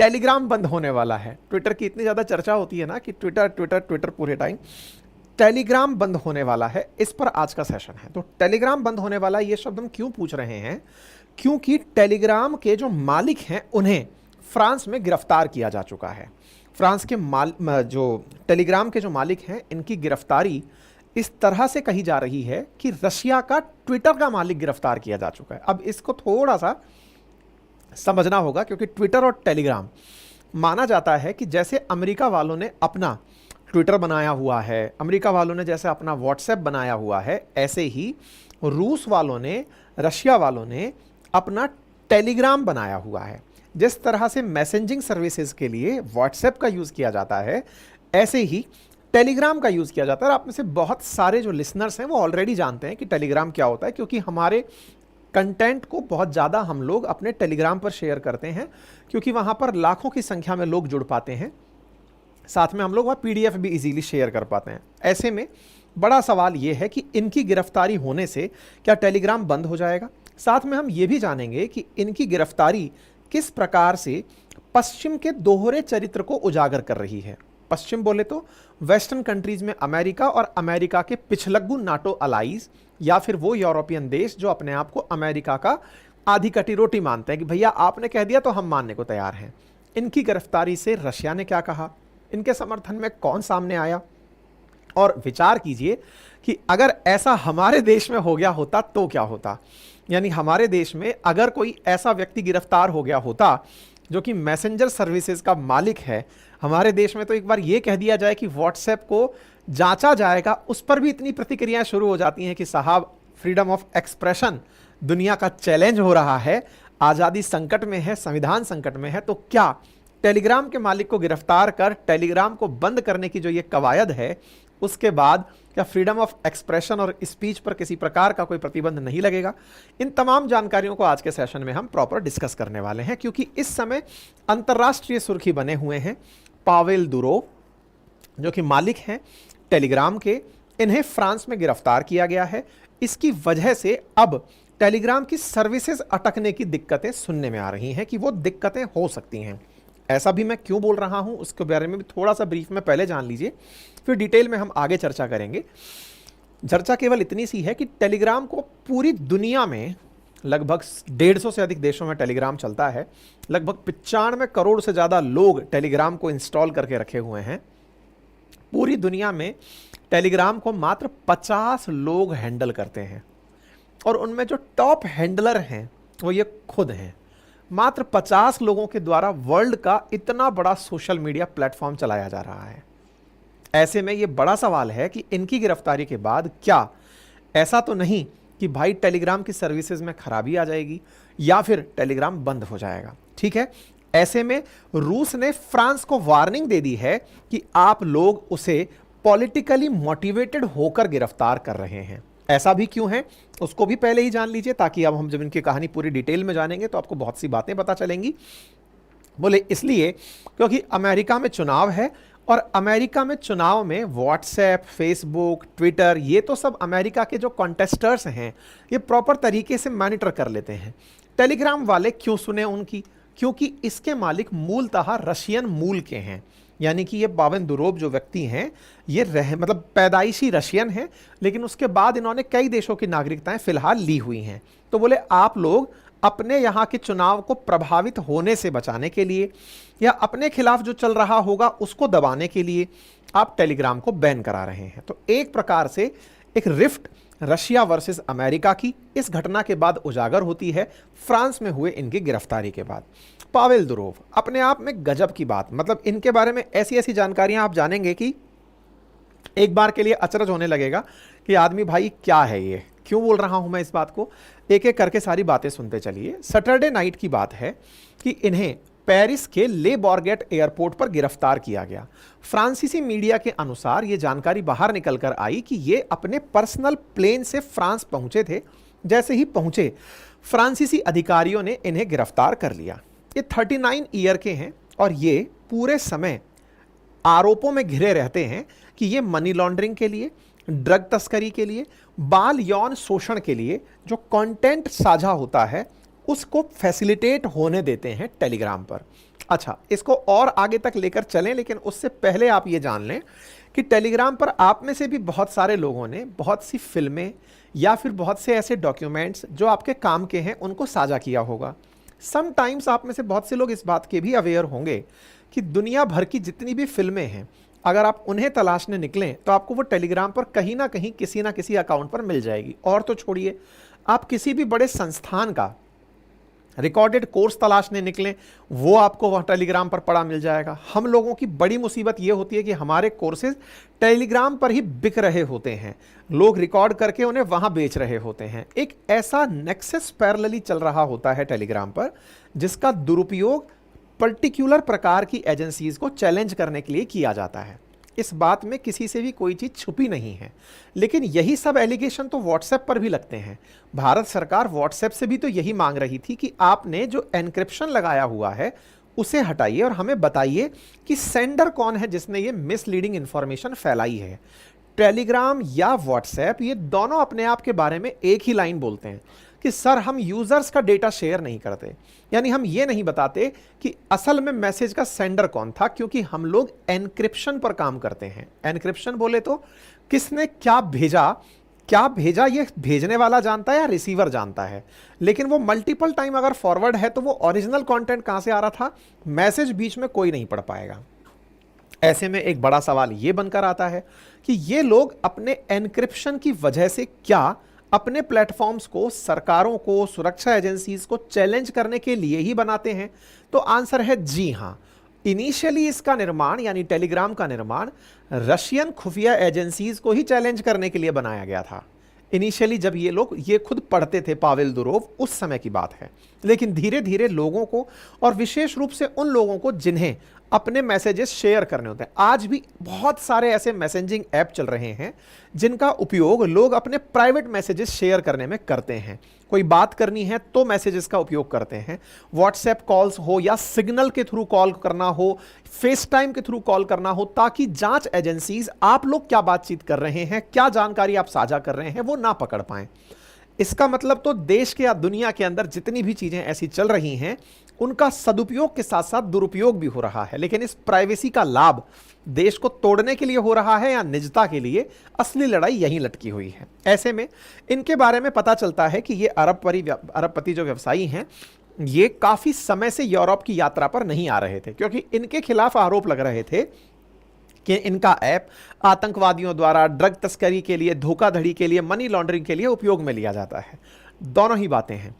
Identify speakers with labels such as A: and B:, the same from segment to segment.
A: Telegram बंद होने वाला है। ट्विटर की इतनी ज़्यादा चर्चा होती है ना कि ट्विटर ट्विटर ट्विटर पूरे टाइम। टेलीग्राम बंद होने वाला है, इस पर आज का सेशन है। तो टेलीग्राम बंद होने वाला, ये शब्द हम क्यों पूछ रहे हैं? क्योंकि टेलीग्राम के जो मालिक हैं उन्हें फ्रांस में गिरफ्तार किया जा चुका है। फ्रांस के जो टेलीग्राम के जो मालिक हैं, इनकी गिरफ्तारी इस तरह से कही जा रही है कि रशिया का ट्विटर का मालिक गिरफ्तार किया जा चुका है। अब इसको थोड़ा सा समझना होगा, क्योंकि ट्विटर और टेलीग्राम माना जाता है कि जैसे अमेरिका वालों ने अपना ट्विटर बनाया हुआ है, अमेरिका वालों ने जैसे अपना व्हाट्सएप बनाया हुआ है, ऐसे ही रूस वालों ने, रशिया वालों ने अपना टेलीग्राम बनाया हुआ है। जिस तरह से मैसेजिंग सर्विसेज के लिए व्हाट्सएप का यूज़ किया जाता है, ऐसे ही टेलीग्राम का यूज़ किया जाता है। और आप में से बहुत सारे जो लिसनर्स हैं वो ऑलरेडी जानते हैं कि टेलीग्राम क्या होता है, क्योंकि हमारे कंटेंट को बहुत ज़्यादा हम लोग अपने टेलीग्राम पर शेयर करते हैं, क्योंकि वहाँ पर लाखों की संख्या में लोग जुड़ पाते हैं। साथ में हम लोग वहाँ PDF भी इजीली शेयर कर पाते हैं। ऐसे में बड़ा सवाल ये है कि इनकी गिरफ्तारी होने से क्या टेलीग्राम बंद हो जाएगा? साथ में हम ये भी जानेंगे कि इनकी गिरफ्तारी किस प्रकार से पश्चिम के दोहरे चरित्र को उजागर कर रही है। पश्चिम बोले तो वेस्टर्न कंट्रीज में अमेरिका और अमेरिका के पिछलग्गू नाटो अलाइज, या फिर वो यूरोपियन देश जो अपने आप को अमेरिका का आधी कटी रोटी मानते हैं कि भैया आपने कह दिया तो हम मानने को तैयार हैं। इनकी गिरफ्तारी से रशिया ने क्या कहा, इनके समर्थन में कौन सामने आया, और विचार कीजिए कि अगर ऐसा हमारे देश में हो गया होता तो क्या होता। यानी हमारे देश में अगर कोई ऐसा व्यक्ति गिरफ्तार हो गया होता जो कि मैसेंजर सर्विसेज का मालिक है हमारे देश में, तो एक बार ये कह दिया जाए कि व्हाट्सएप को जांचा जाएगा, उस पर भी इतनी प्रतिक्रियाएं शुरू हो जाती हैं कि साहब फ्रीडम ऑफ एक्सप्रेशन दुनिया का चैलेंज हो रहा है, आज़ादी संकट में है, संविधान संकट में है। तो क्या टेलीग्राम के मालिक को गिरफ्तार कर टेलीग्राम को बंद करने की जो ये कवायद है, उसके बाद क्या फ्रीडम ऑफ एक्सप्रेशन और स्पीच पर किसी प्रकार का कोई प्रतिबंध नहीं लगेगा? इन तमाम जानकारियों को आज के सेशन में हम प्रॉपर डिस्कस करने वाले हैं, क्योंकि इस समय अंतर्राष्ट्रीय सुर्खी बने हुए हैं पावेल दुरोव, जो कि मालिक हैं टेलीग्राम के। इन्हें फ्रांस में गिरफ्तार किया गया है। इसकी वजह से अब टेलीग्राम की सर्विसेज अटकने की दिक्कतें सुनने में आ रही हैं कि वो दिक्कतें हो सकती हैं। ऐसा भी मैं क्यों बोल रहा हूं, उसके बारे में भी थोड़ा सा ब्रीफ में पहले जान लीजिए, फिर डिटेल में हम आगे चर्चा करेंगे। चर्चा केवल इतनी सी है कि टेलीग्राम को पूरी दुनिया में लगभग 150 से अधिक देशों में टेलीग्राम चलता है। लगभग 95 करोड़ से ज़्यादा लोग टेलीग्राम को इंस्टॉल करके रखे हुए हैं। पूरी दुनिया में टेलीग्राम को मात्र 50 लोग हैंडल करते हैं, और उनमें जो टॉप हैंडलर हैं वो ये खुद हैं। मात्र 50 लोगों के द्वारा वर्ल्ड का इतना बड़ा सोशल मीडिया प्लेटफॉर्म चलाया जा रहा है। ऐसे में ये बड़ा सवाल है कि इनकी गिरफ्तारी के बाद क्या ऐसा तो नहीं कि भाई टेलीग्राम की सर्विसेज में खराबी आ जाएगी या फिर टेलीग्राम बंद हो जाएगा? ठीक है, ऐसे में रूस ने फ्रांस को वार्निंग दे दी है कि आप लोग उसे पॉलिटिकली मोटिवेटेड होकर गिरफ्तार कर रहे हैं। ऐसा भी क्यों है उसको भी पहले ही जान लीजिए, ताकि अब हम जब इनकी कहानी पूरी डिटेल में जानेंगे तो आपको बहुत सी बातें पता चलेंगी। बोले इसलिए क्योंकि अमेरिका में चुनाव है, और अमेरिका में चुनाव में व्हाट्सएप, फेसबुक, ट्विटर, ये तो सब अमेरिका के जो कॉन्टेस्टर्स हैं ये प्रॉपर तरीके से मॉनिटर कर लेते हैं। टेलीग्राम वाले क्यों सुने उनकी? क्योंकि इसके मालिक मूलतः रशियन मूल के हैं। यानी कि ये पावेल दुरोव जो व्यक्ति हैं ये मतलब पैदाइशी रशियन हैं, लेकिन उसके बाद इन्होंने कई देशों की नागरिकताएं फिलहाल ली हुई हैं। तो बोले आप लोग अपने यहाँ के चुनाव को प्रभावित होने से बचाने के लिए या अपने खिलाफ जो चल रहा होगा उसको दबाने के लिए आप टेलीग्राम को बैन करा रहे हैं। तो एक प्रकार से एक रिफ्ट रशिया वर्सेस अमेरिका की इस घटना के बाद उजागर होती है फ्रांस में हुए इनकी गिरफ्तारी के बाद। पावेल दुरोव अपने आप में गजब की बात, मतलब इनके बारे में ऐसी ऐसी जानकारियां आप जानेंगे कि एक बार के लिए अचरज होने लगेगा कि आदमी भाई क्या है ये, क्यों बोल रहा हूं मैं इस बात को। एक एक करके सारी बातें सुनते चलिए। सैटरडे नाइट की बात है कि इन्हें पेरिस के ले बोर्गेट एयरपोर्ट पर गिरफ्तार किया गया। फ्रांसीसी मीडिया के अनुसार ये जानकारी बाहर निकल कर आई कि ये अपने पर्सनल प्लेन से फ्रांस पहुंचे थे। जैसे ही पहुंचे फ्रांसीसी अधिकारियों ने इन्हें गिरफ्तार कर लिया। ये 39 ईयर के हैं और ये पूरे समय आरोपों में घिरे रहते हैं कि ये मनी लॉन्ड्रिंग के लिए, ड्रग तस्करी के लिए, बाल यौन शोषण के लिए जो कंटेंट साझा होता है उसको फैसिलिटेट होने देते हैं टेलीग्राम पर। अच्छा, इसको और आगे तक लेकर चलें, लेकिन उससे पहले आप ये जान लें कि टेलीग्राम पर आप में से भी बहुत सारे लोगों ने बहुत सी फिल्में या फिर बहुत से ऐसे डॉक्यूमेंट्स जो आपके काम के हैं उनको साझा किया होगा। समटाइम्स आप में से बहुत से लोग इस बात के भी अवेयर होंगे कि दुनिया भर की जितनी भी फिल्में हैं, अगर आप उन्हें तलाशने निकलें तो आपको वो टेलीग्राम पर कहीं ना कहीं किसी ना किसी अकाउंट पर मिल जाएगी। और तो छोड़िए, आप किसी भी बड़े संस्थान का रिकॉर्डेड कोर्स तलाशने निकलें, वो आपको वह टेलीग्राम पर पड़ा मिल जाएगा। हम लोगों की बड़ी मुसीबत ये होती है कि हमारे कोर्सेज टेलीग्राम पर ही बिक रहे होते हैं, लोग रिकॉर्ड करके उन्हें वहां बेच रहे होते हैं। एक ऐसा नेक्सस पैरेलली चल रहा होता है टेलीग्राम पर, जिसका दुरुपयोग पर्टिकुलर प्रकार की एजेंसीज को चैलेंज करने के लिए किया जाता है। इस बात में किसी से भी कोई चीज़ छुपी नहीं है। लेकिन यही सब एलिगेशन तो व्हाट्सएप पर भी लगते हैं। भारत सरकार व्हाट्सएप से भी तो यही मांग रही थी कि आपने जो एन्क्रिप्शन लगाया हुआ है उसे हटाइए और हमें बताइए कि सेंडर कौन है जिसने ये मिसलीडिंग इंफॉर्मेशन फैलाई है। टेलीग्राम या व्हाट्सएप ये दोनों अपने आप के बारे में एक ही लाइन बोलते हैं कि सर हम यूजर्स का डेटा शेयर नहीं करते, यानी हम ये नहीं बताते कि असल में मैसेज का सेंडर कौन था, क्योंकि हम लोग एनक्रिप्शन पर काम करते हैं। एनक्रिप्शन बोले तो किसने क्या भेजा ये भेजने वाला जानता है या रिसीवर जानता है, लेकिन वो मल्टीपल टाइम अगर फॉरवर्ड है तो वो ओरिजिनल कंटेंट कहां से आ रहा था, मैसेज बीच में कोई नहीं पढ़ पाएगा। ऐसे में एक बड़ा सवाल ये बनकर आता है कि ये लोग अपने एनक्रिप्शन की वजह से क्या अपने प्लेटफॉर्म्स को सरकारों को, सुरक्षा एजेंसीज को चैलेंज करने के लिए ही बनाते हैं? तो आंसर है जी हां। इनिशियली इसका निर्माण यानी टेलीग्राम का निर्माण रशियन खुफिया एजेंसीज को ही चैलेंज करने के लिए बनाया गया था। इनिशियली जब ये लोग ये खुद पढ़ते थे, पावेल दुरोव, उस समय की बात है। लेकिन धीरे धीरे लोगों को, और विशेष रूप से उन लोगों को जिन्हें अपने मैसेजेस शेयर करने होते हैं, आज भी बहुत सारे ऐसे मैसेजिंग ऐप चल रहे हैं जिनका उपयोग लोग अपने प्राइवेट मैसेजेस शेयर करने में करते हैं। कोई बात करनी है तो मैसेजेस का उपयोग करते हैं। व्हाट्सएप कॉल्स हो या सिग्नल के थ्रू कॉल करना हो, फेस टाइम के थ्रू कॉल करना हो, ताकि जांच एजेंसीज आप लोग क्या बातचीत कर रहे हैं, क्या जानकारी आप साझा कर रहे हैं, वो ना पकड़ पाएं। इसका मतलब तो देश के या दुनिया के अंदर जितनी भी चीजें ऐसी चल रही हैं उनका सदुपयोग के साथ साथ दुरुपयोग भी हो रहा है। लेकिन इस प्राइवेसी का लाभ देश को तोड़ने के लिए हो रहा है या निजता के लिए, असली लड़ाई यहीं लटकी हुई है। ऐसे में इनके बारे में पता चलता है कि ये अरबपति जो व्यवसायी हैं, ये काफी समय से यूरोप की यात्रा पर नहीं आ रहे थे, क्योंकि इनके खिलाफ आरोप लग रहे थे कि इनका ऐप आतंकवादियों द्वारा ड्रग तस्करी के लिए, धोखाधड़ी के लिए, मनी लॉन्ड्रिंग के लिए उपयोग में लिया जाता है। दोनों ही बातें हैं।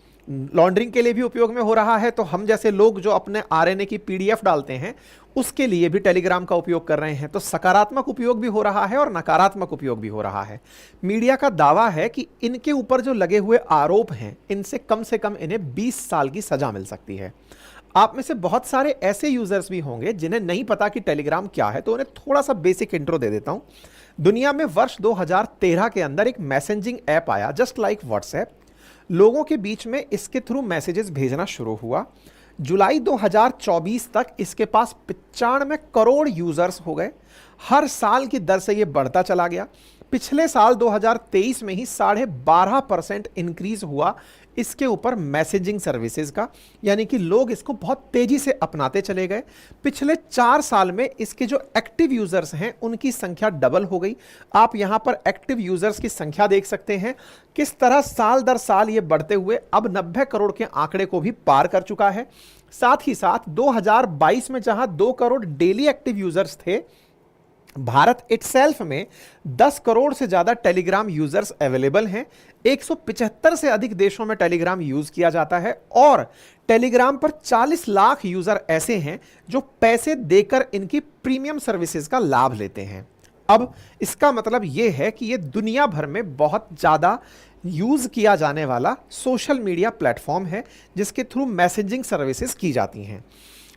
A: लॉन्ड्रिंग के लिए भी उपयोग में हो रहा है, तो हम जैसे लोग जो अपने आरएनए की पीडीएफ डालते हैं उसके लिए भी टेलीग्राम का उपयोग कर रहे हैं। तो सकारात्मक उपयोग भी हो रहा है और नकारात्मक उपयोग भी हो रहा है। मीडिया का दावा है कि इनके ऊपर जो लगे हुए आरोप हैं, इनसे कम से कम इन्हें 20 साल की सजा मिल सकती है। आप में से बहुत सारे ऐसे यूजर्स भी होंगे जिन्हें नहीं पता कि टेलीग्राम क्या है, तो उन्हें थोड़ा सा बेसिक इंट्रो दे देता हूं। दुनिया में वर्ष 2013 के अंदर एक मैसेजिंग ऐप आया जस्ट लाइक व्हाट्सएप। लोगों के बीच में इसके थ्रू मैसेजेस भेजना शुरू हुआ। जुलाई 2024 तक इसके पास 95 करोड़ यूजर्स हो गए। हर साल की दर से यह बढ़ता चला गया। पिछले साल 2023 में ही 12.5% इंक्रीज हुआ इसके ऊपर मैसेजिंग सर्विसेज का, यानी कि लोग इसको बहुत तेजी से अपनाते चले गए। पिछले 4 साल में इसके जो एक्टिव यूजर्स हैं उनकी संख्या डबल हो गई। आप यहां पर एक्टिव यूजर्स की संख्या देख सकते हैं किस तरह साल दर साल ये बढ़ते हुए अब 90 करोड़ के आंकड़े को भी पार कर चुका है। साथ ही साथ 2022 में जहां 2 करोड़ डेली एक्टिव यूजर्स थे, भारत इटसेल्फ में 10 करोड़ से ज्यादा टेलीग्राम यूजर्स अवेलेबल हैं। 175 से अधिक देशों में टेलीग्राम यूज किया जाता है और टेलीग्राम पर 40 लाख यूजर ऐसे हैं जो पैसे देकर इनकी प्रीमियम सर्विसेज का लाभ लेते हैं। अब इसका मतलब यह है कि यह दुनिया भर में बहुत ज्यादा यूज किया जाने वाला सोशल मीडिया प्लेटफॉर्म है जिसके थ्रू मैसेजिंग सर्विसेज की जाती हैं।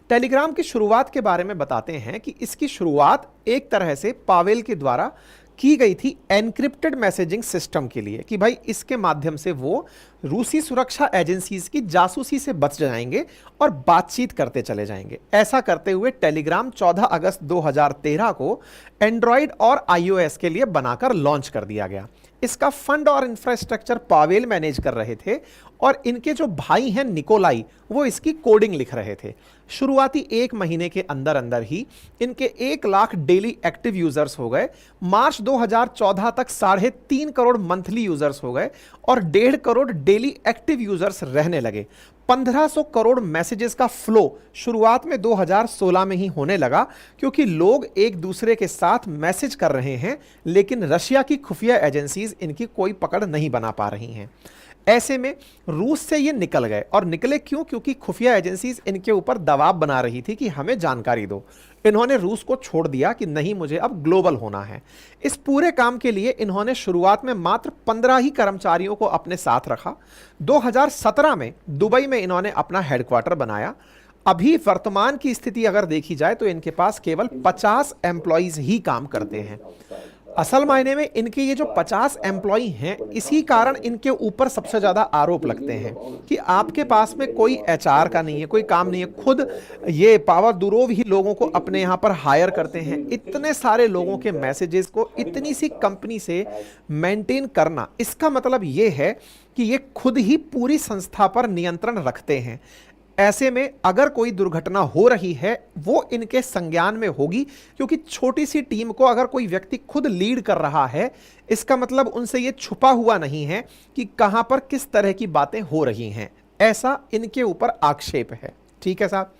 A: टेलीग्राम की शुरुआत के बारे में बताते हैं कि इसकी शुरुआत एक तरह से पावेल के द्वारा की गई थी एनक्रिप्टेड मैसेजिंग सिस्टम के लिए, कि भाई इसके माध्यम से वो रूसी सुरक्षा एजेंसीज की जासूसी से बच जाएंगे और बातचीत करते चले जाएंगे। ऐसा करते हुए टेलीग्राम 14 अगस्त 2013 को एंड्रॉयड और आईओएस के लिए बनाकर लॉन्च कर दिया गया। इसका फंड और इंफ्रास्ट्रक्चर पावेल मैनेज कर रहे थे और इनके जो भाई हैं निकोलाई वो इसकी कोडिंग लिख रहे थे। शुरुआती 1 महीने के अंदर अंदर ही इनके 1 लाख डेली एक्टिव यूजर्स हो गए। मार्च 2014 तक 3.5 करोड़ मंथली यूजर्स हो गए और 1.5 करोड़ डेली एक्टिव यूजर्स रहने लगे। 1500 करोड़ मैसेजेस का फ्लो शुरुआत में 2016 में ही होने लगा, क्योंकि लोग एक दूसरे के साथ मैसेज कर रहे हैं लेकिन रशिया की खुफिया एजेंसीज इनकी कोई पकड़ नहीं बना पा रही हैं। ऐसे में रूस से ये निकल गए, और निकले क्यों? क्योंकि खुफिया एजेंसीज इनके ऊपर दबाव बना रही थी कि हमें जानकारी दो। इन्होंने रूस को छोड़ दिया कि नहीं, मुझे अब ग्लोबल होना है। इस पूरे काम के लिए इन्होंने शुरुआत में मात्र 15 ही कर्मचारियों को अपने साथ रखा। 2017 में दुबई में इन्होंने अपना हेडक्वार्टर बनाया। अभी वर्तमान की स्थिति अगर देखी जाए तो इनके पास केवल 50 एम्प्लॉइज ही काम करते हैं। असल मायने में इनके ये जो 50 एम्प्लॉई हैं, इसी कारण इनके ऊपर सबसे ज्यादा आरोप लगते हैं कि आपके पास में कोई एचआर का नहीं है, कोई काम नहीं है। खुद ये पावल दुरोव ही लोगों को अपने यहाँ पर हायर करते हैं। इतने सारे लोगों के मैसेजेस को इतनी सी कंपनी से मेंटेन करना, इसका मतलब ये है कि ये खुद ही पूरी संस्था पर नियंत्रण रखते हैं। ऐसे में अगर कोई दुर्घटना हो रही है वो इनके संज्ञान में होगी, क्योंकि छोटी सी टीम को अगर कोई व्यक्ति खुद लीड कर रहा है, इसका मतलब उनसे ये छुपा हुआ नहीं है कि कहां पर किस तरह की बातें हो रही हैं। ऐसा इनके ऊपर आक्षेप है। ठीक है साहब।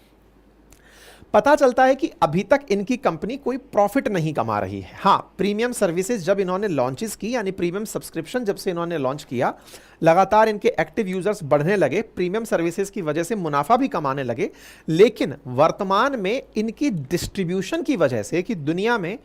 A: पता चलता है कि अभी तक इनकी कंपनी कोई प्रॉफिट नहीं कमा रही है। हाँ, प्रीमियम सर्विसेज जब इन्होंने लॉन्चेस की, यानी प्रीमियम सब्सक्रिप्शन जब से इन्होंने लॉन्च किया, लगातार इनके एक्टिव यूजर्स बढ़ने लगे, प्रीमियम सर्विसेज की वजह से मुनाफा भी कमाने लगे। लेकिन वर्तमान में इनकी डिस्ट्रीब्यूशन की वजह से कि दुनिया में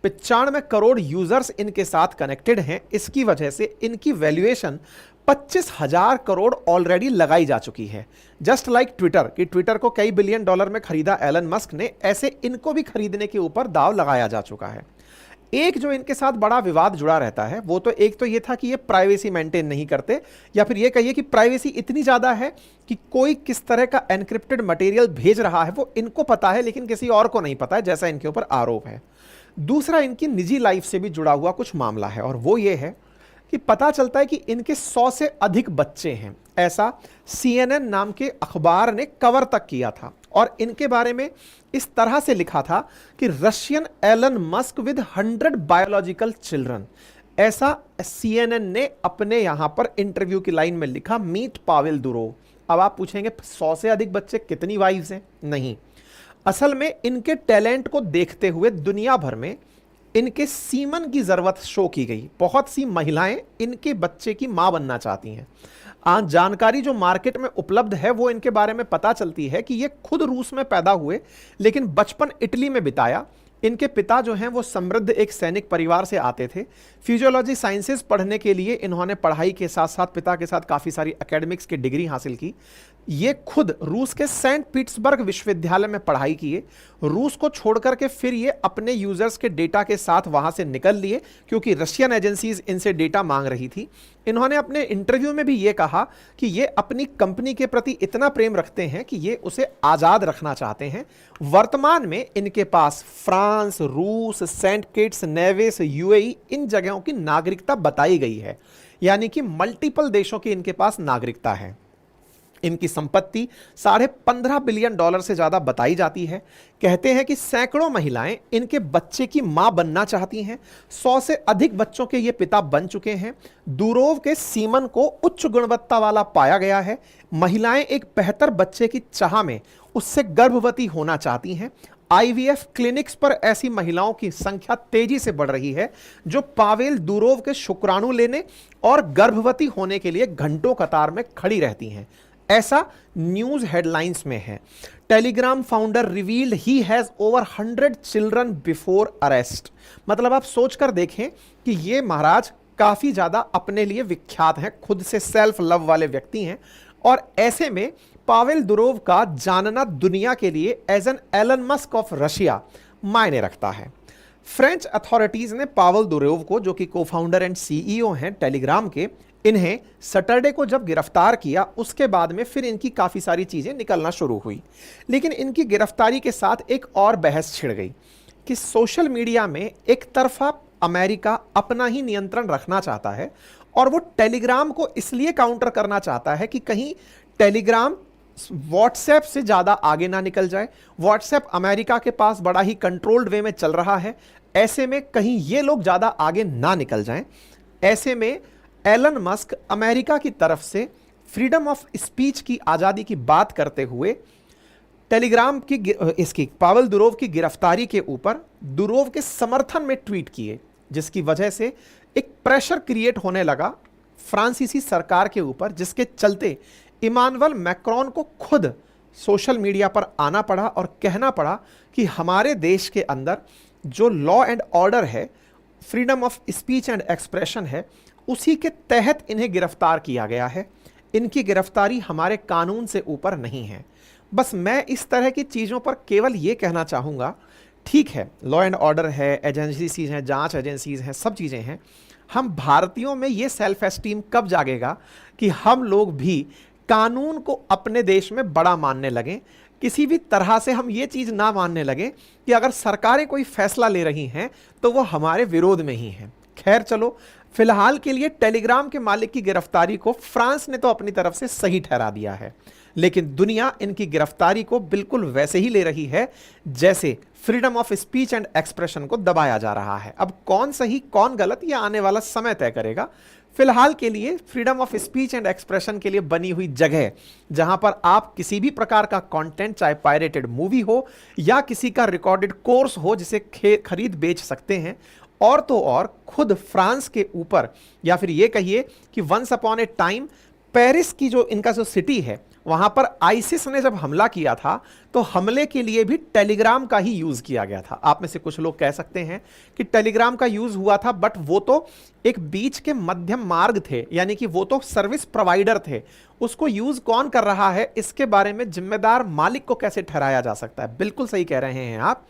A: 95 करोड़ यूजर्स इनके साथ कनेक्टेड हैं, इसकी वजह से इनकी वैल्यूएशन 25,000 करोड़ ऑलरेडी लगाई जा चुकी है। जस्ट लाइक ट्विटर, कि ट्विटर को कई बिलियन डॉलर में खरीदा एलन मस्क ने, ऐसे इनको भी खरीदने के ऊपर दाव लगाया जा चुका है। एक जो इनके साथ बड़ा विवाद जुड़ा रहता है वो तो एक तो ये था कि ये प्राइवेसी मेंटेन नहीं करते, या फिर ये कहिए कि प्राइवेसी इतनी ज्यादा है कि कोई किस तरह का एनक्रिप्टेड मटेरियल भेज रहा है वो इनको पता है लेकिन किसी और को नहीं पता है, जैसा इनके ऊपर आरोप है। दूसरा, इनकी निजी लाइफ से भी जुड़ा हुआ कुछ मामला है, और वो ये है कि पता चलता है कि इनके 100 से अधिक बच्चे हैं। ऐसा CNN नाम के अखबार ने कवर तक किया था, और इनके बारे में इस तरह से लिखा था कि Russian Elon Musk with 100 biological children. ऐसा CNN ने अपने यहां पर इंटरव्यू की लाइन में लिखा, मीट पावेल दुरोव। अब आप पूछेंगे 100 से अधिक बच्चे, कितनी वाइफ्स हैं? नहीं, असल में इनके टैलेंट को देखते हुए दुनिया भर में इनके सीमन की जरूरत शो की गई। बहुत सी महिलाएं इनके बच्चे की मां बनना चाहती हैं। आज जानकारी जो मार्केट में उपलब्ध है वो इनके बारे में पता चलती है कि ये खुद रूस में पैदा हुए लेकिन बचपन इटली में बिताया। इनके पिता जो हैं वो समृद्ध एक सैनिक परिवार से आते थे। फिजियोलॉजी साइंसेज पढ़ने के लिए इन्होंने पढ़ाई के साथ साथ पिता के साथ काफ़ी सारी एकेडमिक्स की डिग्री हासिल की। ये खुद रूस के सेंट पीटर्सबर्ग विश्वविद्यालय में पढ़ाई किए। रूस को छोड़ करके फिर ये अपने यूजर्स के डेटा के साथ वहां से निकल लिए, क्योंकि रशियन एजेंसीज इनसे डेटा मांग रही थी। इन्होंने अपने इंटरव्यू में भी ये कहा कि ये अपनी कंपनी के प्रति इतना प्रेम रखते हैं कि ये उसे आज़ाद रखना चाहते हैं। वर्तमान में इनके पास फ्रांस, रूस, सेंट किट्स, नेविस, UAE इन जगहों की नागरिकता बताई गई है, यानी कि मल्टीपल देशों की इनके पास नागरिकता है। इनकी संपत्ति $15.5 बिलियन से ज्यादा बताई जाती है। कहते हैं कि सैकड़ों महिलाएं इनके बच्चे की मां बनना चाहती हैं। 100 से अधिक बच्चों के ये पिता बन चुके हैं। दुरोव के सीमन को उच्च गुणवत्ता वाला पाया गया है। महिलाएं एक बेहतर बच्चे की चाह में उससे गर्भवती होना चाहती हैं। IVF क्लिनिक्स पर ऐसी महिलाओं की संख्या तेजी से बढ़ रही है जो पावेल दुरोव के शुक्राणु लेने और गर्भवती होने के लिए घंटों कतार में खड़ी रहती हैं। ऐसा न्यूज हेडलाइंस में है। Telegram founder revealed he has over 100 children before arrest. मतलब आप सोचकर देखें कि ये महाराज काफी ज्यादा अपने लिए विख्यात हैं, खुद से सेल्फ लव वाले व्यक्ति हैं, और ऐसे में पावेल दुरोव का जानना दुनिया के लिए as an Elon Musk of Russia मायने रखता है। फ्रेंच अथॉरिटीज ने पावेल दुरोव को, जो कि को-फाउंडर एंड CEO हैं टेलीग्राम के, इन्हें सैटरडे को जब गिरफ्तार किया उसके बाद में फिर इनकी काफ़ी सारी चीज़ें निकलना शुरू हुई। लेकिन इनकी गिरफ्तारी के साथ एक और बहस छिड़ गई कि सोशल मीडिया में एक तरफा अमेरिका अपना ही नियंत्रण रखना चाहता है और वो टेलीग्राम को इसलिए काउंटर करना चाहता है कि कहीं टेलीग्राम व्हाट्सएप से ज़्यादा आगे ना निकल जाए। व्हाट्सएप अमेरिका के पास बड़ा ही कंट्रोल्ड वे में चल रहा है, ऐसे में कहीं ये लोग ज़्यादा आगे ना निकल जाएं। ऐसे में एलन मस्क अमेरिका की तरफ से फ्रीडम ऑफ स्पीच की आज़ादी की बात करते हुए टेलीग्राम की इसकी पावेल दुरोव की गिरफ्तारी के ऊपर दुरोव के समर्थन में ट्वीट किए, जिसकी वजह से एक प्रेशर क्रिएट होने लगा फ्रांसीसी सरकार के ऊपर, जिसके चलते इमानुएल मैक्रोन को खुद सोशल मीडिया पर आना पड़ा और कहना पड़ा कि हमारे देश के अंदर जो लॉ एंड ऑर्डर है, freedom of speech and expression है, उसी के तहत इन्हें गिरफ्तार किया गया है। इनकी गिरफ्तारी हमारे कानून से ऊपर नहीं है। बस मैं इस तरह की चीज़ों पर केवल ये कहना चाहूँगा, ठीक है, लॉ एंड ऑर्डर है, एजेंसीज हैं, जांच एजेंसीज हैं, सब चीज़ें हैं। हम भारतीयों में ये सेल्फ एस्टीम कब जागेगा कि हम लोग भी कानून को अपने देश में बड़ा मानने लगें, किसी भी तरह से हम ये चीज़ ना मानने लगें कि अगर सरकारें कोई फैसला ले रही हैं तो वो हमारे विरोध में ही हैं। खैर चलो, फिलहाल के लिए टेलीग्राम के मालिक की गिरफ्तारी को फ्रांस ने तो अपनी तरफ से सही ठहरा दिया है, लेकिन दुनिया इनकी गिरफ्तारी को बिल्कुल वैसे ही ले रही है जैसे freedom of speech and expression को दबाया जा रहा है। अब कौन सही कौन गलत, यह आने वाला समय तय करेगा। फिलहाल के लिए freedom of speech and expression के लिए बनी हुई जगह, जहां पर आप किसी भी प्रकार का कंटेंट, चाहे पायरेटेड मूवी हो या किसी का रिकॉर्डेड कोर्स हो, जिसे खरीद बेच सकते हैं, और तो और खुद फ्रांस के ऊपर, या फिर ये कहिए कि once upon a time Paris की जो इनका जो सिटी है, वहां पर आईसिस ने जब हमला किया था तो हमले के लिए भी टेलीग्राम का ही यूज किया गया था। आप में से कुछ लोग कह सकते हैं कि टेलीग्राम का यूज हुआ था, बट वो तो एक बीच के मध्यम मार्ग थे, यानी कि वो तो सर्विस प्रोवाइडर थे। उसको यूज कौन कर रहा है, इसके बारे में जिम्मेदार मालिक को कैसे ठहराया जा सकता है। बिल्कुल सही कह रहे हैं आप।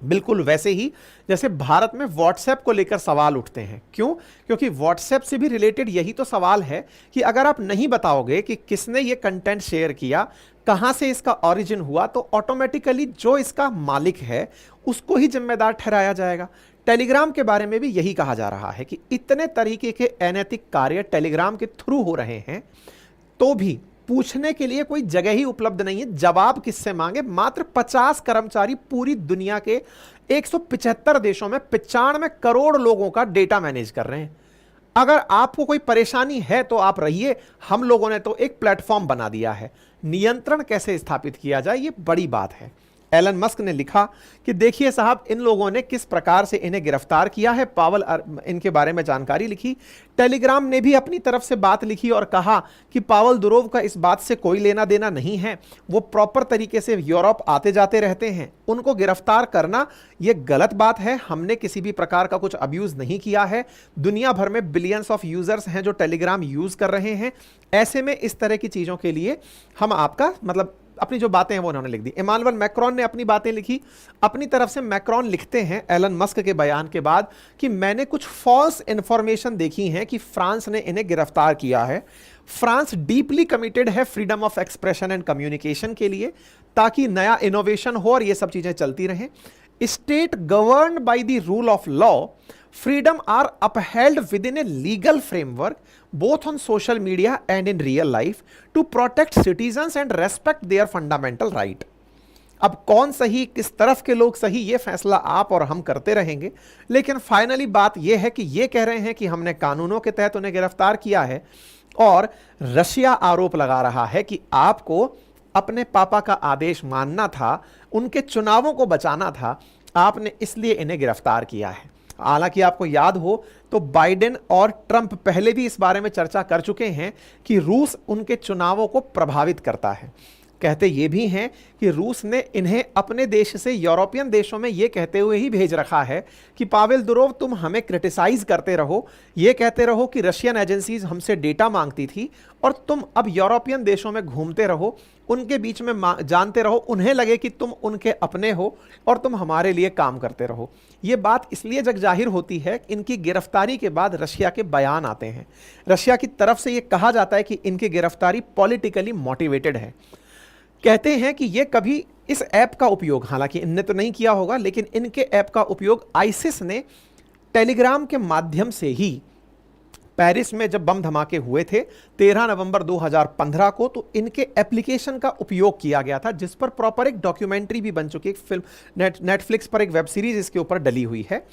A: बिल्कुल वैसे ही जैसे भारत में व्हाट्सएप को लेकर सवाल उठते हैं। क्यों? क्योंकि व्हाट्सएप से भी रिलेटेड यही तो सवाल है कि अगर आप नहीं बताओगे कि किसने ये कंटेंट शेयर किया, कहां से इसका ओरिजिन हुआ, तो ऑटोमेटिकली जो इसका मालिक है उसको ही जिम्मेदार ठहराया जाएगा। टेलीग्राम के बारे में भी यही कहा जा रहा है कि इतने तरीके के अनैतिक कार्य टेलीग्राम के थ्रू हो रहे हैं, तो भी पूछने के लिए कोई जगह ही उपलब्ध नहीं है। जवाब किससे मांगे? मात्र 50 कर्मचारी पूरी दुनिया के 175 देशों में 95 करोड़ लोगों का डेटा मैनेज कर रहे हैं। अगर आपको कोई परेशानी है तो आप रहिए, हम लोगों ने तो एक प्लेटफॉर्म बना दिया है। नियंत्रण कैसे स्थापित किया जाए, ये बड़ी बात है। एलन मस्क ने लिखा कि देखिए साहब, इन लोगों ने किस प्रकार से इन्हें गिरफ्तार किया है। पावेल इनके बारे में जानकारी लिखी। टेलीग्राम ने भी अपनी तरफ से बात लिखी और कहा कि पावेल दुरोव का इस बात से कोई लेना देना नहीं है। वो प्रॉपर तरीके से यूरोप आते जाते रहते हैं। उनको गिरफ्तार करना ये गलत बात है। हमने किसी भी प्रकार का कुछ अब्यूज नहीं किया है। दुनिया भर में बिलियंस ऑफ यूजर्स हैं जो टेलीग्राम यूज कर रहे हैं। ऐसे में इस तरह की चीजों के लिए हम आपका मतलब अपनी जो बातें हैं वो उन्होंने लिख दी। इमानुएल मैक्रोन ने अपनी बातें लिखी। अपनी तरफ से मैक्रोन लिखते हैं एलन मस्क के बयान के बाद कि मैंने कुछ फॉल्स इंफॉर्मेशन देखी है कि फ्रांस ने इन्हें गिरफ्तार किया है। फ्रांस डीपली कमिटेड है freedom of expression and communication के लिए, ताकि नया इनोवेशन हो और ये सब चीजें चलती रहें। State governed by the rule of law, freedom are upheld within a legal framework both on social media and in real life to protect citizens and respect their fundamental right। अब कौन सही, किस तरफ के लोग सही, ये फैसला आप और हम करते रहेंगे, लेकिन फाइनली बात यह है कि ये कह रहे हैं कि हमने कानूनों के तहत उन्हें गिरफ्तार किया है। और रशिया आरोप लगा रहा है कि आपको अपने पापा का आदेश मानना था, उनके चुनावों को बचाना था, आपने इसलिए इन्हें गिरफ्तार किया है। हालांकि आपको याद हो तो बाइडेन और ट्रंप पहले भी इस बारे में चर्चा कर चुके हैं कि रूस उनके चुनावों को प्रभावित करता है। कहते ये भी हैं कि रूस ने इन्हें अपने देश से यूरोपियन देशों में ये कहते हुए ही भेज रखा है कि पावेल दुरोव, तुम हमें क्रिटिसाइज करते रहो, ये कहते रहो कि रशियन एजेंसीज हमसे डेटा मांगती थी, और तुम अब यूरोपियन देशों में घूमते रहो, उनके बीच में जानते रहो, उन्हें लगे कि तुम उनके अपने हो और तुम हमारे लिए काम करते रहो। ये बात इसलिए जग जाहिर होती है, इनकी गिरफ्तारी के बाद रशिया के बयान आते हैं। रशिया की तरफ से ये कहा जाता है कि इनकी गिरफ्तारी पॉलिटिकली मोटिवेटेड है। कहते हैं कि ये कभी इस ऐप का उपयोग, हालांकि इनने तो नहीं किया होगा, लेकिन इनके ऐप का उपयोग आईसिस ने टेलीग्राम के माध्यम से ही पेरिस में जब बम धमाके हुए थे 13 नवंबर 2015 को, तो इनके एप्लीकेशन का उपयोग किया गया था, जिस पर प्रॉपर एक डॉक्यूमेंट्री भी बन चुकी है, एक फिल्म नेटफ्लिक्स पर एक वेब सीरीज इसके ऊपर डली हुई है।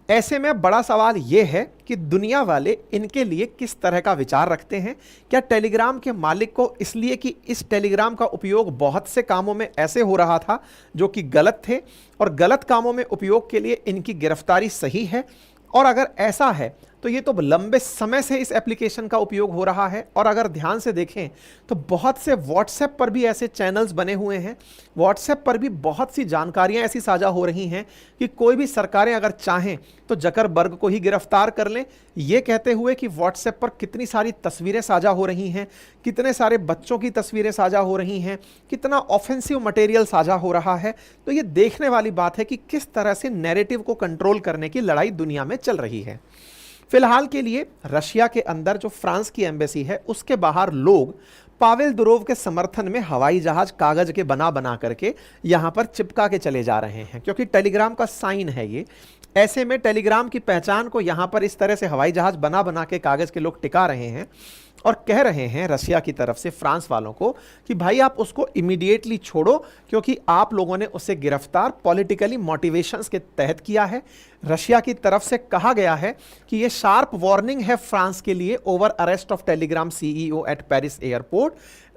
A: ऐसे में बड़ा सवाल यह है कि दुनिया वाले इनके लिए किस तरह का विचार रखते हैं। क्या टेलीग्राम के मालिक को इसलिए कि इस टेलीग्राम का उपयोग बहुत से कामों में ऐसे हो रहा था जो कि गलत थे, और गलत कामों में उपयोग के लिए इनकी गिरफ्तारी सही है? और अगर ऐसा है तो ये तो लंबे समय से इस एप्लीकेशन का उपयोग हो रहा है। और अगर ध्यान से देखें तो बहुत से व्हाट्सएप पर भी ऐसे चैनल्स बने हुए हैं, व्हाट्सएप पर भी बहुत सी जानकारियां ऐसी साझा हो रही हैं कि कोई भी सरकारें अगर चाहें तो जकरबर्ग को ही गिरफ्तार कर लें, ये कहते हुए कि व्हाट्सएप पर कितनी सारी तस्वीरें साझा हो रही हैं, कितने सारे बच्चों की तस्वीरें साझा हो रही हैं, कितना ऑफेंसिव मटेरियल साझा हो रहा है। तो ये देखने वाली बात है कि किस तरह से नैरेटिव को कंट्रोल करने की लड़ाई दुनिया में चल रही है। फिलहाल के लिए रशिया के अंदर जो फ्रांस की एम्बेसी है उसके बाहर लोग पावेल दुरोव के समर्थन में हवाई जहाज कागज के बना बना करके यहां पर चिपका के चले जा रहे हैं, क्योंकि टेलीग्राम का साइन है ये। ऐसे में टेलीग्राम की पहचान को यहां पर इस तरह से हवाई जहाज बना बना के कागज के लोग टिका रहे हैं और कह रहे हैं रशिया की तरफ से फ्रांस वालों को कि भाई आप उसको इमीडिएटली छोड़ो, क्योंकि आप लोगों ने उसे गिरफ्तार पॉलिटिकली मोटिवेशंस के तहत किया है। रशिया की तरफ से कहा गया है कि यह शार्प वार्निंग है फ्रांस के लिए over arrest of Telegram CEO at Paris airport.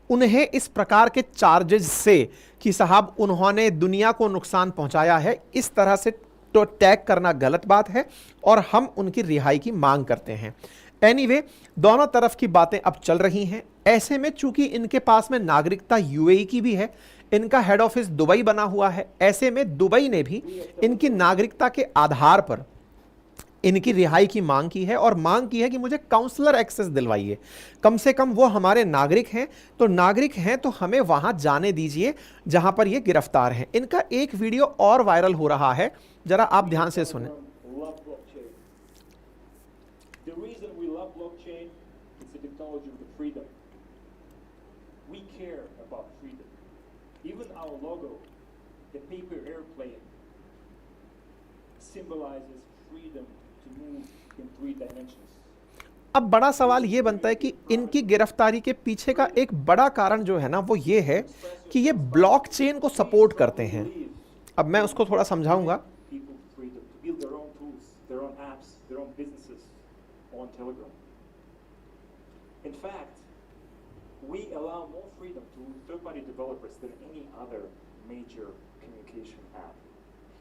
A: उन्हें इस प्रकार के चार्जेस से कि साहब उन्होंने दुनिया को नुकसान पहुंचाया है, इस तरह से तो टैग करना गलत बात है और हम उनकी रिहाई की मांग करते हैं। एनीवे, दोनों तरफ की बातें अब चल रही हैं। ऐसे में चूंकि इनके पास में नागरिकता यूएई की भी है, इनका हेड ऑफिस दुबई बना हुआ है, ऐसे में दुबई ने भी इनकी नागरिकता के आधार पर इनकी रिहाई की मांग की है और मांग की है कि मुझे काउंसलर एक्सेस दिलवाइए, कम से कम वो हमारे नागरिक हैं, तो नागरिक हैं तो हमें वहां जाने दीजिए जहां पर ये गिरफ्तार हैं। इनका एक वीडियो और वायरल हो रहा है, जरा आप ध्यान से सुने। अब बड़ा सवाल यह बनता है कि इनकी गिरफ्तारी के पीछे का एक बड़ा कारण जो है ना वो ये है कि ये ब्लॉकचेन को सपोर्ट करते हैं। अब मैं उसको थोड़ा समझाऊंगा।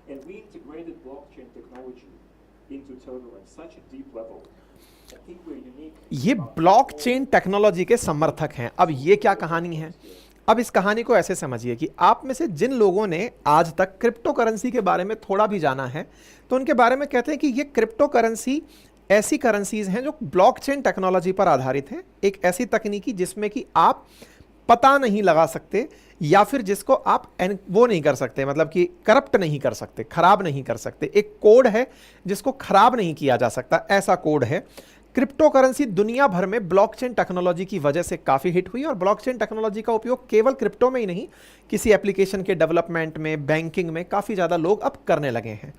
B: And we integrated blockchain technology into Telegram at such a deep level. I think we're unique.
A: ये ब्लॉकचेन टेक्नोलॉजी के समर्थक हैं। अब ये क्या कहानी है? अब इस कहानी को ऐसे समझिए कि आप में से जिन लोगों ने आज तक क्रिप्टो करेंसी के बारे में थोड़ा भी जाना है, तो उनके बारे में कहते हैं कि ये क्रिप्टो करेंसी ऐसी करेंसीज हैं जो ब्लॉकचेन टेक्नोलॉजी पर आधारित हैं। एक ऐसी तकनीकी जिसमें कि आप पता नहीं लगा सकते या फिर जिसको आप वो नहीं कर सकते, मतलब कि करप्ट नहीं कर सकते, खराब नहीं कर सकते। एक कोड है जिसको खराब नहीं किया जा सकता, ऐसा कोड है। क्रिप्टो करेंसी दुनिया भर में ब्लॉकचेन टेक्नोलॉजी की वजह से काफ़ी हिट हुई और ब्लॉकचेन टेक्नोलॉजी का उपयोग केवल क्रिप्टो में ही नहीं, किसी एप्लीकेशन के डेवलपमेंट में, बैंकिंग में काफ़ी ज़्यादा लोग अब करने लगे हैं।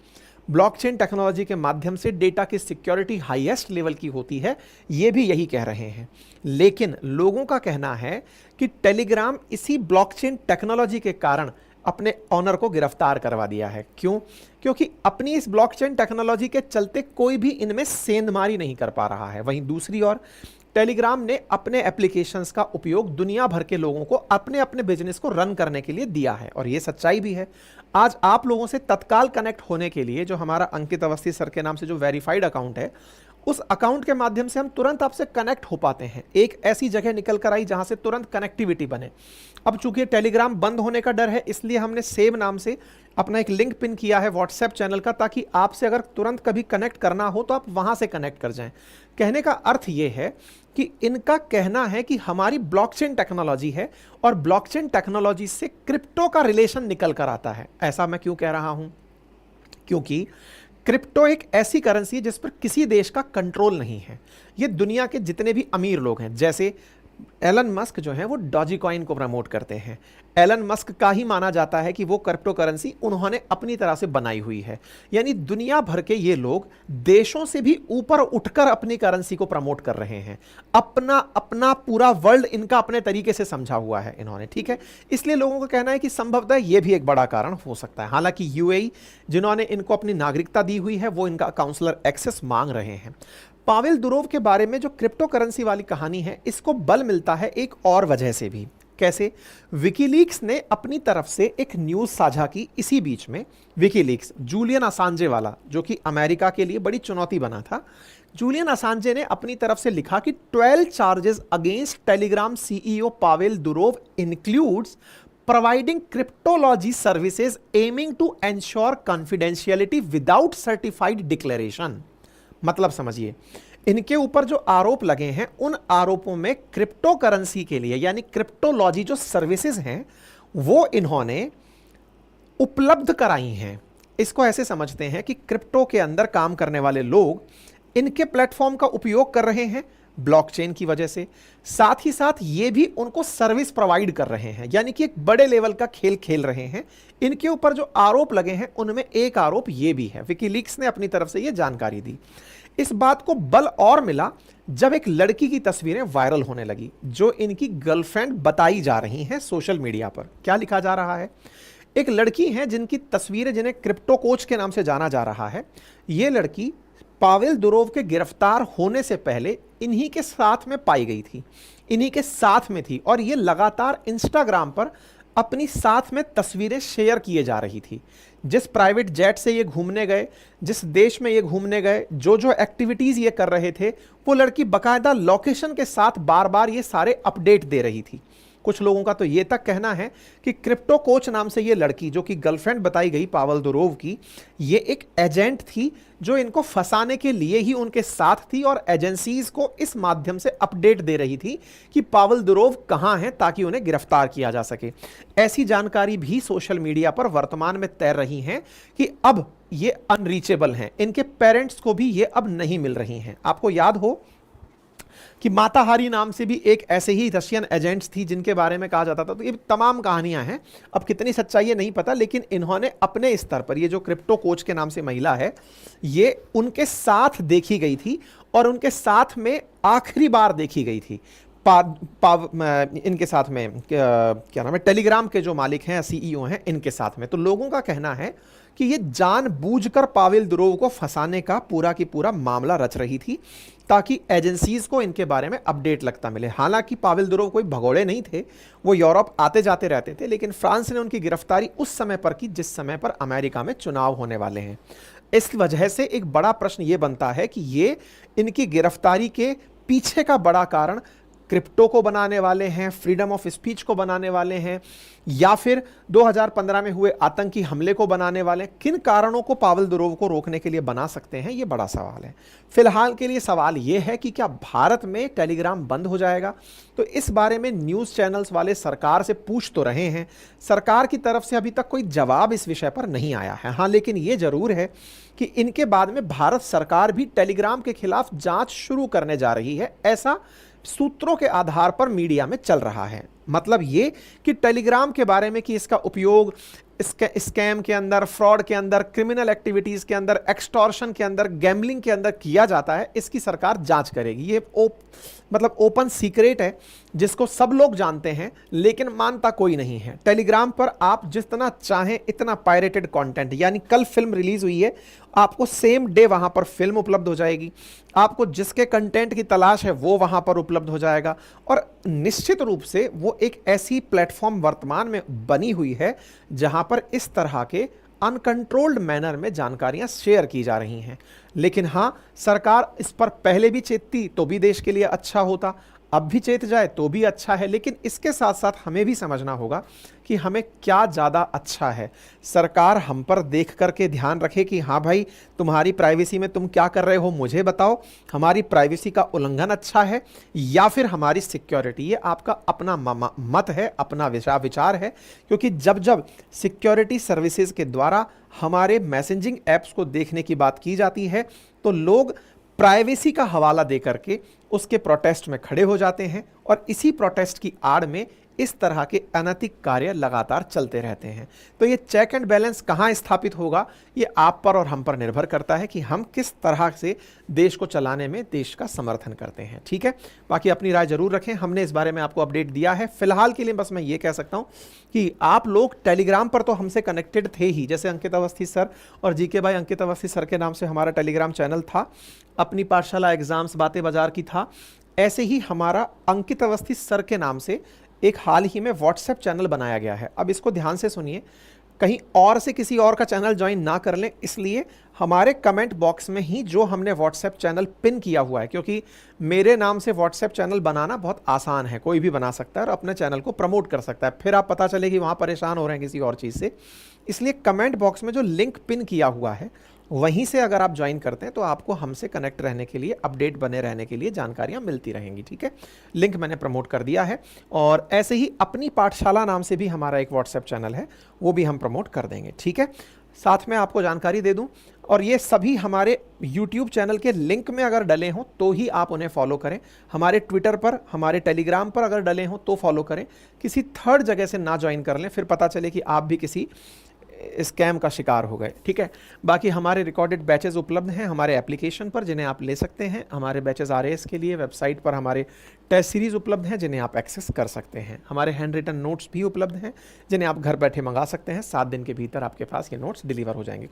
A: ब्लॉकचेन टेक्नोलॉजी के माध्यम से डेटा की सिक्योरिटी हाईएस्ट लेवल की होती है, ये भी यही कह रहे हैं। लेकिन लोगों का कहना है कि टेलीग्राम इसी ब्लॉकचेन टेक्नोलॉजी के कारण अपने ऑनर को गिरफ्तार करवा दिया है। क्यों? क्योंकि अपनी इस ब्लॉकचेन टेक्नोलॉजी के चलते कोई भी इनमें सेंधमारी नहीं कर पा रहा है। वहीं दूसरी ओर टेलीग्राम ने अपने एप्लीकेशंस का उपयोग दुनिया भर के लोगों को अपने अपने बिजनेस को रन करने के लिए दिया है और ये सच्चाई भी है। आज आप लोगों से तत्काल कनेक्ट होने के लिए जो हमारा अंकित अवस्थी सर के नाम से जो वेरीफाइड अकाउंट है, उस अकाउंट के माध्यम से हम तुरंत आपसे कनेक्ट हो पाते हैं। एक ऐसी जगह निकल कर आई जहां से तुरंत कनेक्टिविटी बने। अब चूंकि टेलीग्राम बंद होने का डर है, इसलिए हमने सेम नाम से अपना एक लिंक पिन किया है व्हाट्सएप चैनल का, ताकि आपसे अगर तुरंत कभी कनेक्ट करना हो तो आप वहां से कनेक्ट कर जाएं। कहने का अर्थ यह है कि इनका कहना है कि हमारी ब्लॉकचेन टेक्नोलॉजी है और ब्लॉकचेन टेक्नोलॉजी से क्रिप्टो का रिलेशन निकल कर आता है। ऐसा मैं क्यों कह रहा हूं? क्योंकि क्रिप्टो एक ऐसी करेंसी है जिस पर किसी देश का कंट्रोल नहीं है। ये दुनिया के जितने भी अमीर लोग हैं, जैसे एलन मस्क जो है वो डॉजी कॉइन को प्रमोट करते हैं। एलन मस्क का ही माना जाता है कि वो क्रिप्टो करेंसी उन्होंने अपनी तरह से बनाई हुई है। यानी दुनिया भर के ये लोग देशों से भी ऊपर उठकर अपनी करेंसी को प्रमोट कर रहे हैं। अपना अपना पूरा वर्ल्ड इनका अपने तरीके से समझा हुआ है इन्होंने, ठीक है। इसलिए लोगों का कहना है कि संभवतः ये भी एक बड़ा कारण हो सकता है। हालांकि यूएई जिन्होंने इनको अपनी नागरिकता दी हुई है वो इनका काउंसलर एक्सेस मांग रहे हैं। पावेल दुरोव के बारे में जो क्रिप्टो करेंसी वाली कहानी है, इसको बल मिलता है एक और वजह से भी। कैसे? विकीलीक्स ने अपनी तरफ से एक न्यूज साझा की इसी बीच में। विकीलीक्स जूलियन असांजे वाला, जो कि अमेरिका के लिए बड़ी चुनौती बना था, जूलियन असांजे ने अपनी तरफ से लिखा कि 12 charges against Telegram CEO Pavel Durov includes providing cryptology services aiming to ensure confidentiality without certified declaration। मतलब समझिए, इनके ऊपर जो आरोप लगे हैं उन आरोपों में क्रिप्टो करेंसी के लिए यानी क्रिप्टोलॉजी जो सर्विसेज हैं वो इन्होंने उपलब्ध कराई हैं। इसको ऐसे समझते हैं कि क्रिप्टो के अंदर काम करने वाले लोग इनके प्लेटफॉर्म का उपयोग कर रहे हैं ब्लॉकचेन की वजह से, साथ ही साथ ये भी उनको सर्विस प्रोवाइड कर रहे हैं, यानी कि एक बड़े लेवल का खेल खेल रहे हैं। इनके ऊपर जो आरोप लगे हैं उनमें एक आरोप ये भी है। विकीलीक्स ने अपनी तरफ से ये जानकारी दी। इस बात को बल और मिला जब एक लड़की की तस्वीरें वायरल होने लगी जो इनकी गर्लफ्रेंड बताई जा रही हैं सोशल मीडिया पर। क्या लिखा जा रहा है? एक लड़की है जिनकी तस्वीरें, जिन्हें क्रिप्टो कोच के नाम से जाना जा रहा है। ये लड़की पावेल दुरोव के गिरफ्तार होने से पहले इन्हीं के साथ में पाई गई थी, इन्हीं के साथ में थी, और ये लगातार इंस्टाग्राम पर अपनी साथ में तस्वीरें शेयर किए जा रही थी। जिस प्राइवेट जेट से ये घूमने गए, जिस देश में ये घूमने गए, जो जो एक्टिविटीज़ ये कर रहे थे, वो लड़की बाकायदा लोकेशन के साथ बार बार ये सारे अपडेट दे रही थी। कुछ लोगों का तो ये तक कहना है कि क्रिप्टो कोच नाम से ये लड़की, जो कि गर्लफ्रेंड बताई गई पावेल दुरोव की, ये एक एजेंट थी जो इनको फंसाने के लिए ही उनके साथ थी और एजेंसीज को इस माध्यम से अपडेट दे रही थी कि पावेल दुरोव कहाँ हैं ताकि उन्हें गिरफ्तार किया जा सके। ऐसी जानकारी भी सोशल मीडिया पर वर्तमान में तैर रही हैं कि अब ये अनरीचेबल हैं, इनके पेरेंट्स को भी ये अब नहीं मिल रही हैं। आपको याद हो कि माता हारी नाम से भी एक ऐसे ही रशियन एजेंट्स थी जिनके बारे में कहा जाता था। तो ये तमाम कहानियां हैं, अब कितनी सच्चाई है नहीं पता, लेकिन इन्होंने अपने स्तर पर, ये जो क्रिप्टो कोच के नाम से महिला है, ये उनके साथ देखी गई थी और उनके साथ में आखिरी बार देखी गई थी इनके साथ में क्या नाम है, टेलीग्राम के जो मालिक हैं, सीईओ हैं, इनके साथ में। तो लोगों का कहना है कि ये जानबूझकर पावेल दुरोव को फंसाने का पूरा की पूरा मामला रच रही थी ताकि एजेंसीज को इनके बारे में अपडेट लगता मिले। हालांकि पावेल दुरोव कोई भगोड़े नहीं थे, वो यूरोप आते जाते रहते थे, लेकिन फ्रांस ने उनकी गिरफ्तारी उस समय पर की जिस समय पर अमेरिका में चुनाव होने वाले हैं। इस वजह से एक बड़ा प्रश्न ये बनता है कि ये इनकी गिरफ्तारी के पीछे का बड़ा कारण क्रिप्टो को बनाने वाले हैं, फ्रीडम ऑफ स्पीच को बनाने वाले हैं, या फिर 2015 में हुए आतंकी हमले को बनाने वाले हैं। किन कारणों को पावेल दुरोव को रोकने के लिए बना सकते हैं, ये बड़ा सवाल है। फिलहाल के लिए सवाल ये है कि क्या भारत में टेलीग्राम बंद हो जाएगा? तो इस बारे में न्यूज़ चैनल्स वाले सरकार से पूछ तो रहे हैं, सरकार की तरफ से अभी तक कोई जवाब इस विषय पर नहीं आया है। हाँ, लेकिन ये जरूर है कि इनके बाद में भारत सरकार भी टेलीग्राम के खिलाफ जांच शुरू करने जा रही है, ऐसा सूत्रों के आधार पर मीडिया में चल रहा है। मतलब ये कि टेलीग्राम के बारे में कि इसका उपयोग स्कैम के अंदर, फ्रॉड के अंदर, क्रिमिनल एक्टिविटीज के अंदर, एक्सटॉर्शन के अंदर, गैम्बलिंग के अंदर किया जाता है, इसकी सरकार जांच करेगी। ये मतलब ओपन सीक्रेट है जिसको सब लोग जानते हैं लेकिन मानता कोई नहीं है। टेलीग्राम पर आप जितना चाहें इतना पायरेटेड कंटेंट, यानी कल फिल्म रिलीज हुई है, आपको सेम डे वहां पर फिल्म उपलब्ध हो जाएगी, आपको जिसके कंटेंट की तलाश है वो वहां पर उपलब्ध हो जाएगा। और निश्चित रूप से वो एक ऐसी प्लेटफॉर्म वर्तमान में बनी हुई है जहां पर इस तरह के अनकंट्रोल्ड मैनर में जानकारियां शेयर की जा रही हैं। लेकिन हाँ, सरकार इस पर पहले भी चेतती तो भी देश के लिए अच्छा होता, अब भी चेत जाए तो भी अच्छा है। लेकिन इसके साथ साथ हमें भी समझना होगा कि हमें क्या ज़्यादा अच्छा है। सरकार हम पर देख करके ध्यान रखे कि हाँ भाई, तुम्हारी प्राइवेसी में तुम क्या कर रहे हो मुझे बताओ, हमारी प्राइवेसी का उल्लंघन अच्छा है या फिर हमारी सिक्योरिटी। ये आपका अपना मत है, अपना विचार है, क्योंकि जब जब सिक्योरिटी सर्विसेज के द्वारा हमारे मैसेजिंग ऐप्स को देखने की बात की जाती है तो लोग प्राइवेसी का हवाला दे करके उसके प्रोटेस्ट में खड़े हो जाते हैं और इसी प्रोटेस्ट की आड़ में इस तरह के अनैतिक कार्य लगातार चलते रहते हैं। तो ये चेक एंड बैलेंस कहाँ स्थापित होगा, ये आप पर और हम पर निर्भर करता है कि हम किस तरह से देश को चलाने में देश का समर्थन करते हैं। ठीक है, बाकी अपनी राय जरूर रखें, हमने इस बारे में आपको अपडेट दिया है। फिलहाल के लिए बस मैं ये कह सकता हूँ कि आप लोग टेलीग्राम पर तो हमसे कनेक्टेड थे ही, जैसे अंकित अवस्थी सर और जीके भाई अंकित अवस्थी सर के नाम से हमारा टेलीग्राम चैनल था, अपनी पाठशाला एग्जाम्स बातें बाजार की था, ऐसे ही हमारा अंकित अवस्थी सर के नाम से एक हाल ही में व्हाट्सएप चैनल बनाया गया है। अब इसको ध्यान से सुनिए, कहीं और से किसी और का चैनल ज्वाइन ना कर लें, इसलिए हमारे कमेंट बॉक्स में ही जो हमने व्हाट्सएप चैनल पिन किया हुआ है, क्योंकि मेरे नाम से व्हाट्सएप चैनल बनाना बहुत आसान है, कोई भी बना सकता है और अपने चैनल को प्रमोट कर सकता है, फिर आप पता चले कि वहाँ परेशान हो रहे हैं किसी और चीज़ से। इसलिए कमेंट बॉक्स में जो लिंक पिन किया हुआ है वहीं से अगर आप ज्वाइन करते हैं तो आपको हमसे कनेक्ट रहने के लिए, अपडेट बने रहने के लिए जानकारियां मिलती रहेंगी। ठीक है, लिंक मैंने प्रमोट कर दिया है और ऐसे ही अपनी पाठशाला नाम से भी हमारा एक व्हाट्सएप चैनल है, वो भी हम प्रमोट कर देंगे। ठीक है, साथ में आपको जानकारी दे दूं, और ये सभी हमारे यूट्यूब चैनल के लिंक में अगर डले हों तो ही आप उन्हें फॉलो करें, हमारे ट्विटर पर, हमारे टेलीग्राम पर अगर डले हों तो फॉलो करें, किसी थर्ड जगह से ना ज्वाइन कर लें, फिर पता चले कि आप भी किसी स्कैम का शिकार हो गए। ठीक है, बाकी हमारे रिकॉर्डेड बैचेस उपलब्ध हैं हमारे एप्लीकेशन पर, जिन्हें आप ले सकते हैं। हमारे बैचेस RAS के लिए वेबसाइट पर हमारे टेस्ट सीरीज़ उपलब्ध हैं जिन्हें आप एक्सेस कर सकते हैं। हमारे हैंड रिटन नोट्स भी उपलब्ध हैं जिन्हें आप घर बैठे मंगा सकते हैं, 7 दिन के भीतर आपके पास ये नोट्स डिलीवर हो जाएंगे।